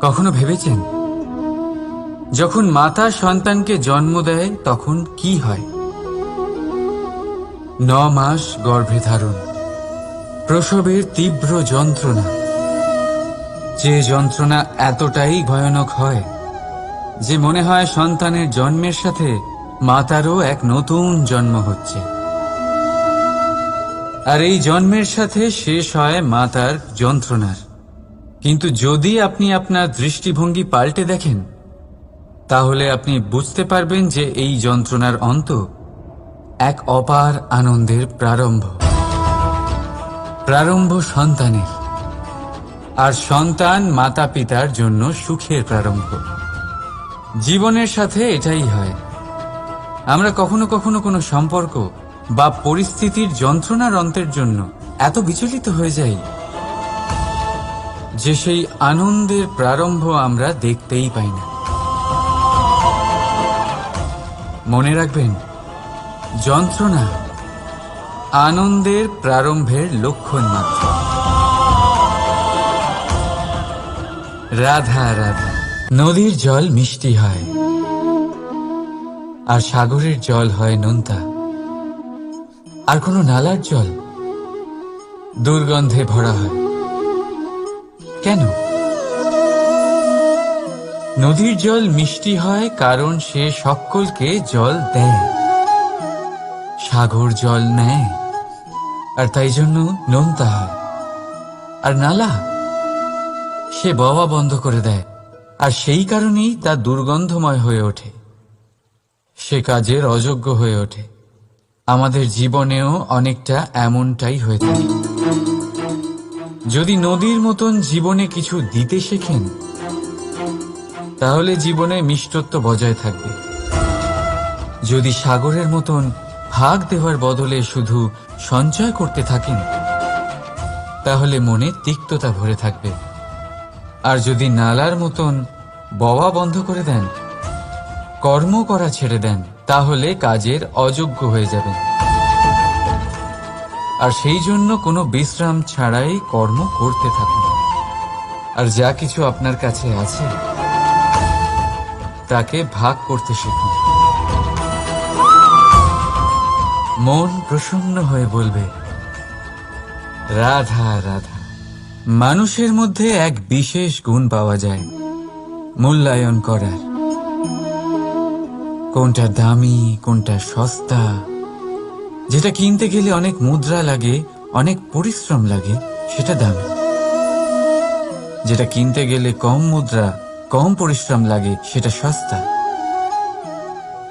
কখনো ভেবেছেন যখন মাতা সন্তানকে জন্ম দেয় তখন কি হয়? 9 মাস গর্ভে ধারণ, প্রসবের তীব্র যন্ত্রণা, যে যন্ত্রণা এতটাই ভয়ানক হয় যে মনে হয় সন্তানের জন্মের সাথে মাতারও এক নতুন জন্ম হচ্ছে। আর এই জন্মের সাথে শেষ হয় মাতার যন্ত্রণার। কিন্তু যদি আপনি আপনার দৃষ্টিভঙ্গি পাল্টে দেখেন তাহলে আপনি বুঝতে পারবেন যে এই যন্ত্রণার অন্ত এক অপার আনন্দের প্রারম্ভ সন্তানের, আর সন্তান মাতা পিতার জন্য সুখের প্রারম্ভ। জীবনের সাথে এটাই হয়। আমরা কখনো কখনো কোনো সম্পর্ক বা পরিস্থিতির যন্ত্রণার অন্তের জন্য এত বিচলিত হয়ে যাই যে সেই আনন্দের প্রারম্ভ আমরা দেখতেই পাই না। মনে রাখবেন, যন্ত্রণা আনন্দের প্রারম্ভের লক্ষণ মাত্র। রাধা রাধা। নদীর জল মিষ্টি হয় আর সাগরের জল হয় নোনতা, আর কোনো নালার জল দুর্গন্ধে ভরা হয়। কেন? নদীর জল মিষ্টি হয় কারণ সে সকলকে জল দেয়, সাগর জল নেয় আর তাই জন্য নোনতা হয়। আর নালা সে বওয়া বন্ধ করে দেয় আর সেই কারণেই তা দুর্গন্ধময় হয়ে ওঠে, সে কাজের অযোগ্য হয়ে ওঠে। আমাদের জীবনেও অনেকটা এমনটাই হয়ে থাকে। যদি নদীর মতন জীবনে কিছু দিতে শেখেন তাহলে জীবনে মিষ্টত্ব বজায় থাকবে। যদি সাগরের মতন ভাগ দেওয়ার বদলে শুধু সঞ্চয় করতে থাকেন তাহলে মনে তিক্ততা ভরে থাকবে। আর যদি নালার মতন বওয়া বন্ধ করে দেন, কর্ম করা ছেড়ে দেন, তাহলে কাজের অযোগ্য হয়ে যাবেন। আর সেই জন্য কোনো বিশ্রাম ছাড়াই কর্ম করতে থাকুন। আর যা কিছু আপনার কাছে আছে তাকে ভাগ করতে শিখুন। মন প্রসন্ন হয়ে বলবে রাধা রাধা। মানুষের মধ্যে এক বিশেষ গুণ পাওয়া যায় মূল্যায়ন করার। কোনটা দামি, কোনটা সস্তা, যেটা কিনতে গেলে অনেক মুদ্রা লাগে, অনেক পরিশ্রম লাগে, সেটা দামি। যেটা কিনতে গেলে কম মুদ্রা, কম পরিশ্রম লাগে, সেটা সস্তা।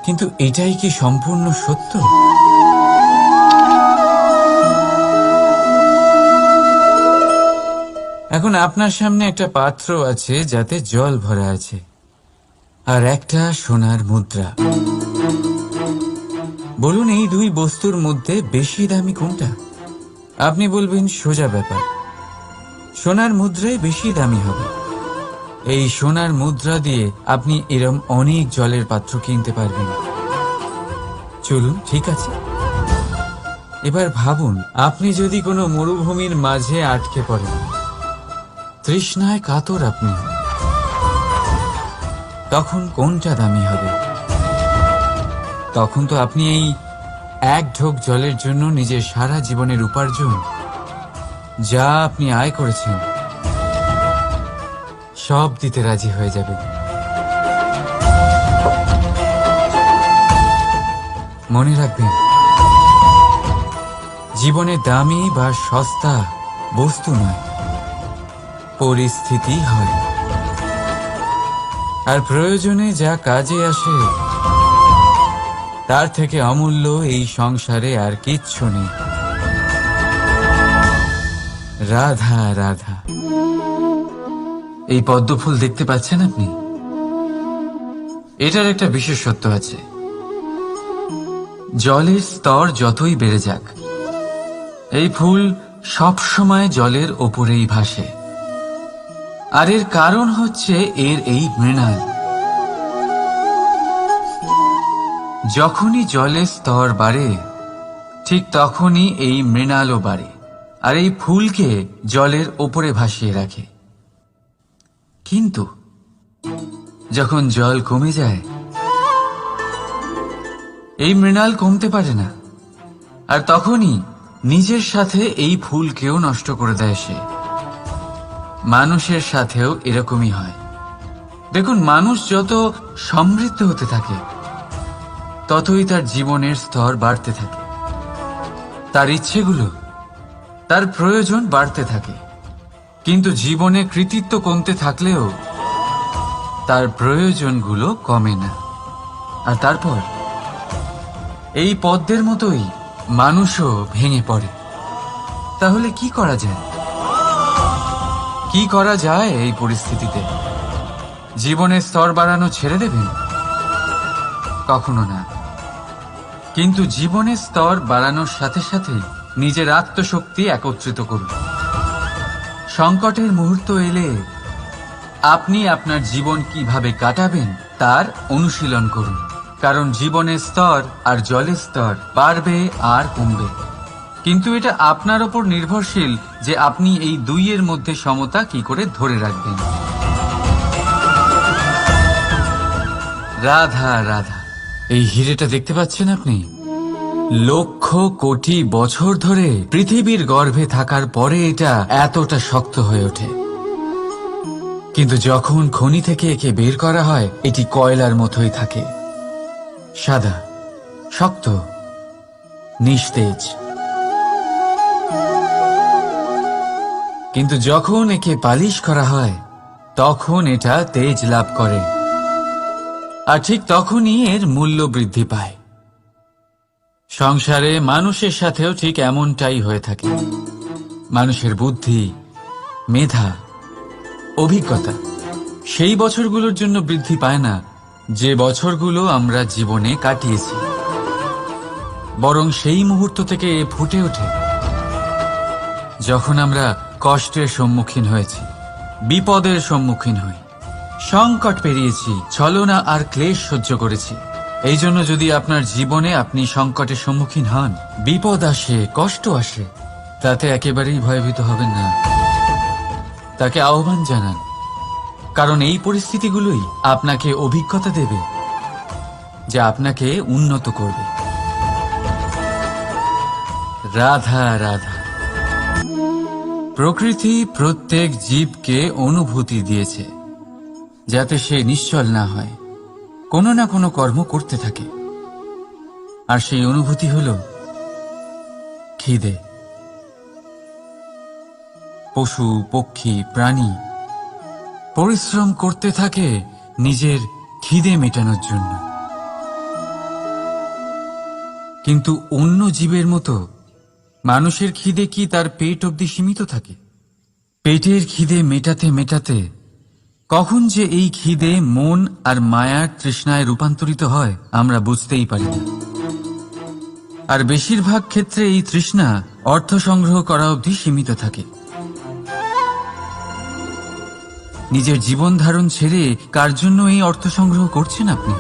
কিন্তু এটাই কি সম্পূর্ণ সত্য? এখন আপনার সামনে একটা পাত্র আছে যাতে জল ভরা আছে, আর একটা সোনার মুদ্রা। বলুন, এই দুই বস্তুর মধ্যে বেশি দামি কোনটা? আপনি বলবেন সোজা ব্যাপার, সোনার মুদ্রাই বেশি দামি হবে। এই সোনার মুদ্রা দিয়ে আপনি এরম অনেক জলের পাত্র কিনতে পারবেন। চলুন, ঠিক আছে। এবার ভাবুন, আপনি যদি কোনো মরুভূমির মাঝে আটকে পড়েন, তৃষ্ণায় কাতর আপনি, তখন কোনটা দামি হবে? তখন তো আপনি এই এক ঢোক জলের জন্য নিজের সারা জীবনের উপার্জন, যা আপনি আয় করেছেন, সব দিতে রাজি হয়ে যাবেন। মনে রাখবেন, জীবনে দামি বা সস্তা বস্তু নয়, পরিস্থিতি হয়। আর প্রয়োজনে যা কাজে আসে তার থেকে অমূল্য এই সংসারে আর কিচ্ছু নেই। রাধা রাধা। এই পদ্মফুল দেখতে পাচ্ছেন আপনি? এটার একটা বিশেষত্ব আছে। জলের স্তর যতই বেড়ে যাক, এই ফুল সব সময় জলের ওপরেই ভাসে। আর এর কারণ হচ্ছে এর এই মৃণাল। যখনই জলের স্তর বাড়ে ঠিক তখনই এই মৃণালও বাড়ে, আর এই ফুলকে জলের ওপরে ভাসিয়ে রাখে। কিন্তু যখন জল কমে যায়, এই মৃণাল কমতে পারে না, আর তখনই নিজের সাথে এই ফুলকেও নষ্ট করে দেয় সে। মানুষের সাথেও এরকমই হয়। দেখুন, মানুষ যত সমৃদ্ধ হতে থাকে ততই তার জীবনের স্তর বাড়তে থাকে, তার ইচ্ছেগুলো, তার প্রয়োজন বাড়তে থাকে। কিন্তু জীবনে কৃতিত্ব কমতে থাকলেও তার প্রয়োজনগুলো কমে না। আর তারপর এই পদ্মের মতোই মানুষও ভেঙে পড়ে। তাহলে কি করা যায়? কি করা যায় এই পরিস্থিতিতে? জীবনের স্তর বাড়ানো ছেড়ে দেবেন? কখনো না। কিন্তু জীবনের স্তর বাড়ানোর সাথে সাথে নিজের আত্মশক্তি একত্রিত করুন। সংকটের মুহূর্ত এলে আপনি আপনার জীবন কিভাবে কাটাবেন তার অনুশীলন করুন। কারণ জীবনের স্তর আর জলের স্তর বাড়বে আর কমবে, কিন্তু এটা আপনার ওপর নির্ভরশীল যে আপনি এই দুইয়ের মধ্যে সমতা কি করে ধরে রাখবেন। রাধা রাধা। এই হিরেটা দেখতে পাচ্ছেন আপনি? লক্ষ কোটি বছর ধরে পৃথিবীর গর্ভে থাকার পরে এটা এতটা শক্ত হয়ে ওঠে, কিন্তু যখন খনি থেকে একে বের করা হয় এটি কয়লার মতোই থাকে, সাদা, শক্ত, নিস্তেজ। কিন্তু যখন একে পালিশ করা হয় তখন এটা তেজ লাভ করে, আর ঠিক তখনই এর মূল্য বৃদ্ধি পায়। সংসারে মানুষের সাথেও ঠিক এমনটাই হয়ে থাকে। মানুষের বুদ্ধি, মেধা, অভিজ্ঞতা সেই বছরগুলোর জন্য বৃদ্ধি পায় না যে বছরগুলো আমরা জীবনে কাটিয়েছি, বরং সেই মুহূর্ত থেকে এ ফুটে ওঠে যখন আমরা কষ্টের সম্মুখীন হয়েছি, বিপদের সম্মুখীন হই, সংকট পেরিয়েছি, ছলনা আর ক্লেশ সহ্য করেছি। এই জন্য যদি আপনার জীবনে আপনি সংকটের সম্মুখীন হন, বিপদ আসে, কষ্ট আসে, তাতে একেবারেই ভয়ভীত হবেন না। তাকে আহ্বান জানান, কারণ এই পরিস্থিতিগুলোই আপনাকে অভিজ্ঞতা দেবে যা আপনাকে উন্নত করবে। রাধা রাধা। প্রকৃতি প্রত্যেক জীবকে অনুভূতি দিয়েছে যাতে সে নিশ্চল না হয়, কোনো না কোনো কর্ম করতে থাকে। আর সেই অনুভূতি হল খিদে। পশু, পক্ষী, প্রাণী পরিশ্রম করতে থাকে নিজের খিদে মেটানোর জন্য, কিন্তু অন্য জীবের মতো মানুষের খিদে কি তার পেট অবধি সীমিত থাকে? পেটের খিদে মেটাতে মেটাতে কখন যে এই খিদে মন আর মায়ার তৃষ্ণায় রূপান্তরিত হয় আমরা বুঝতেই পারি না। আর বেশিরভাগ ক্ষেত্রে এই তৃষ্ণা অর্থ সংগ্রহ করা অবধি সীমিত থাকে। নিজের জীবন ধারণ ছেড়ে কার জন্য এই অর্থ সংগ্রহ করছেন আপনি?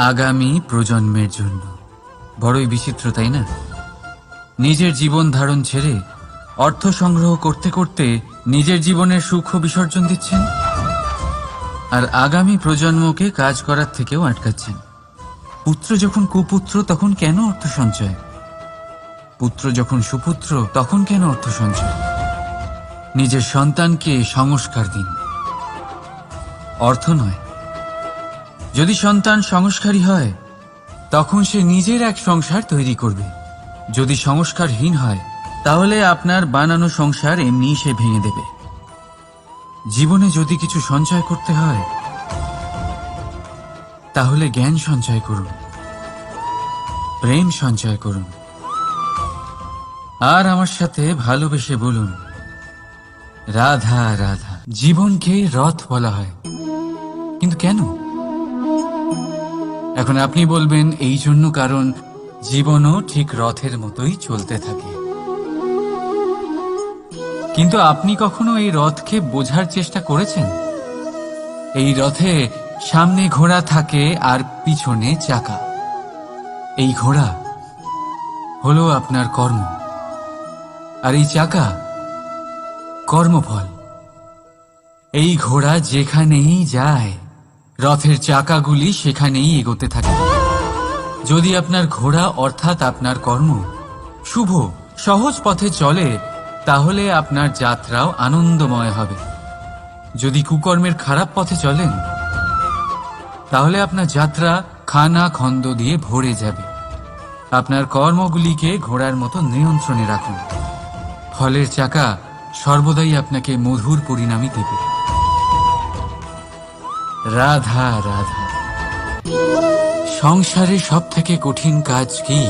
আগামী প্রজন্মের জন্য। বড়ই বিচিত্র, তাই না? নিজের জীবন ধারণ ছেড়ে অর্থ সংগ্রহ করতে করতে নিজের জীবনের সুখ বিসর্জন দিচ্ছেন, আর আগামী প্রজন্মকে কাজ করার থেকেও আটকাচ্ছেন। পুত্র যখন কুপুত্র তখন কেন অর্থ সঞ্চয়? পুত্র যখন সুপুত্র তখন কেন অর্থ সঞ্চয়? নিজের সন্তানকে সংস্কার দিন, অর্থ নয়। যদি সন্তান সংস্কারী হয় তখন সে নিজের এক সংসার তৈরি করবে। যদি সংস্কারহীন হয় তাহলে আপনার বানানো সংসার এমনিই সে ভেঙে দেবে। জীবনে যদি কিছু সঞ্চয় করতে হয় তাহলে জ্ঞান সঞ্চয় করুন, প্রেম সঞ্চয় করুন, আর আমার সাথে ভালোবেসে বলুন রাধা রাধা। জীবনকে রথ বলা হয়, কিন্তু কেন? এখন আপনি বলবেন এই জন্য কারণ জীবনও ঠিক রথের মতোই চলতে থাকে। কিন্তু আপনি কখনো এই রথকে বোঝার চেষ্টা করেছেন? এই রথে সামনে ঘোড়া থাকে আর পিছনে চাকা। এই ঘোড়া হলো আপনার কর্ম, আর এই চাকা কর্মফল। এই ঘোড়া যেখানেই যায় রথের চাকাগুলি সেখানেই এগোতে থাকে। যদি আপনার ঘোড়া অর্থাৎ আপনার কর্ম শুভ সহজ পথে চলে, তাহলে আপনার যাত্রাও আনন্দময় হবে। যদি কুকর্মের খারাপ পথে চলেন, তাহলে আপনার যাত্রা খানা খন্দ দিয়ে ভরে যাবে। আপনার কর্মগুলিকে ঘোড়ার মতো নিয়ন্ত্রণে রাখুন। ফলের চাকা সর্বদাই আপনাকে মধুর পরিণামই দেবে। রাধা রাধা। সংসারে সব থেকে কঠিন কাজ কি?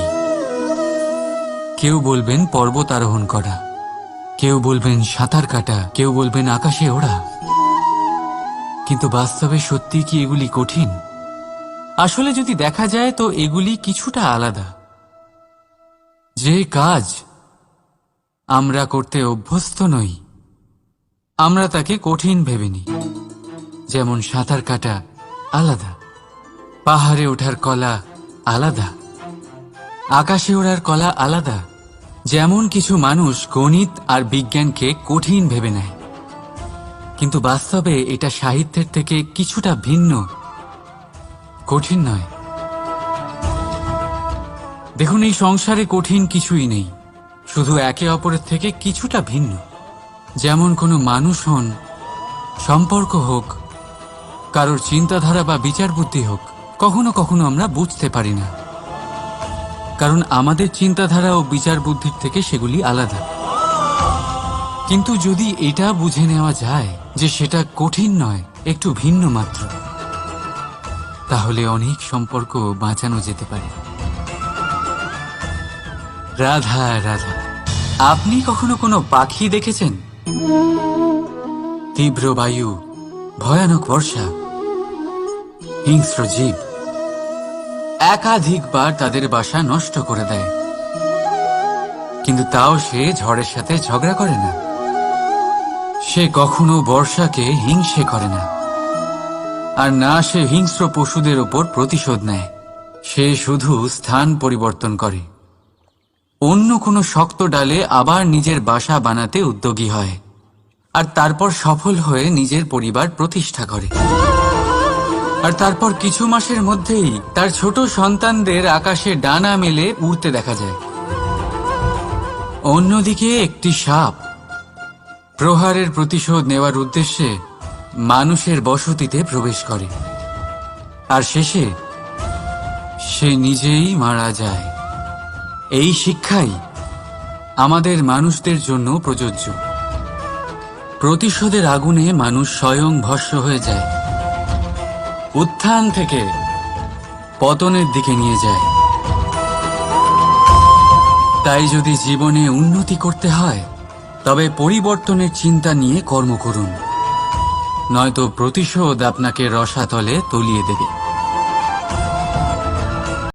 কেউ বলবেন পর্বত আরোহণ করা, কেউ বলবেন সাঁতার কাটা, কেউ বলবেন আকাশে ওড়া। কিন্তু বাস্তবে সত্যি কি এগুলি কঠিন? আসলে যদি দেখা যায় তো এগুলি কিছুটা আলাদা। যে কাজ আমরা করতে অভ্যস্ত নই, আমরা তাকে কঠিন ভেবে নিই। যেমন সাঁতার কাটা আলাদা, পাহাড়ে ওঠার কলা আলাদা, আকাশে ওড়ার কলা আলাদা। যেমন কিছু মানুষ গণিত আর বিজ্ঞানকে কঠিন ভেবে নেয়, কিন্তু বাস্তবে এটা সাহিত্যের থেকে কিছুটা ভিন্ন, কঠিন নয়। দেখুন, এই সংসারে কঠিন কিছুই নেই, শুধু একে অপরের থেকে কিছুটা ভিন্ন। যেমন কোনো মানুষ হন, সম্পর্ক হোক, কারোর চিন্তাধারা বা বিচার বুদ্ধি হোক, কখনো কখনো আমরা বুঝতে পারি না, কারণ আমাদের চিন্তাধারা ও বিচার বুদ্ধির থেকে সেগুলি আলাদা। কিন্তু যদি এটা বুঝে নেওয়া যায় যে সেটা কঠিন নয়, একটু ভিন্ন মাত্র, তাহলে অনেক সম্পর্ক বাঁচানো যেতে পারে। রাধা রাধা। আপনি কখনো কোনো পাখি দেখেছেন? তীব্র বায়ু, ভয়ানক বর্ষা, হিংস্র জীব একাধিকবার তাদের বাসা নষ্ট করে দেয়, কিন্তু তাও সে ঝড়ের সাথে ঝগড়া করে না। সে কখনো বর্ষাকে হিংসে করে না, আর না সে হিংস্র পশুদের ওপর প্রতিশোধ নেয়। সে শুধু স্থান পরিবর্তন করে, অন্য কোনো শক্ত ডালে আবার নিজের বাসা বানাতে উদ্যোগী হয়, আর তারপর সফল হয়ে নিজের পরিবার প্রতিষ্ঠা করে। আর তারপর কিছু মাসের মধ্যেই তার ছোট সন্তানদের আকাশে ডানা মেলে উড়তে দেখা যায়। অন্যদিকে একটি সাপ প্রহারের প্রতিশোধ নেওয়ার উদ্দেশ্যে মানুষের বসতিতে প্রবেশ করে, আর শেষে সে নিজেই মারা যায়। এই শিক্ষাই আমাদের মানুষদের জন্য প্রযোজ্য। প্রতিশোধের আগুনে মানুষ স্বয়ং ভস্ম হয়ে যায়, উত্থান থেকে পতনের দিকে নিয়ে যায়। তাই যদি জীবনে উন্নতি করতে হয়, তবে পরিবর্তনের চিন্তা নিয়ে কর্ম করুন, নয়তো প্রতিশোধ আপনাকে রসাতলে তলিয়ে দেবে।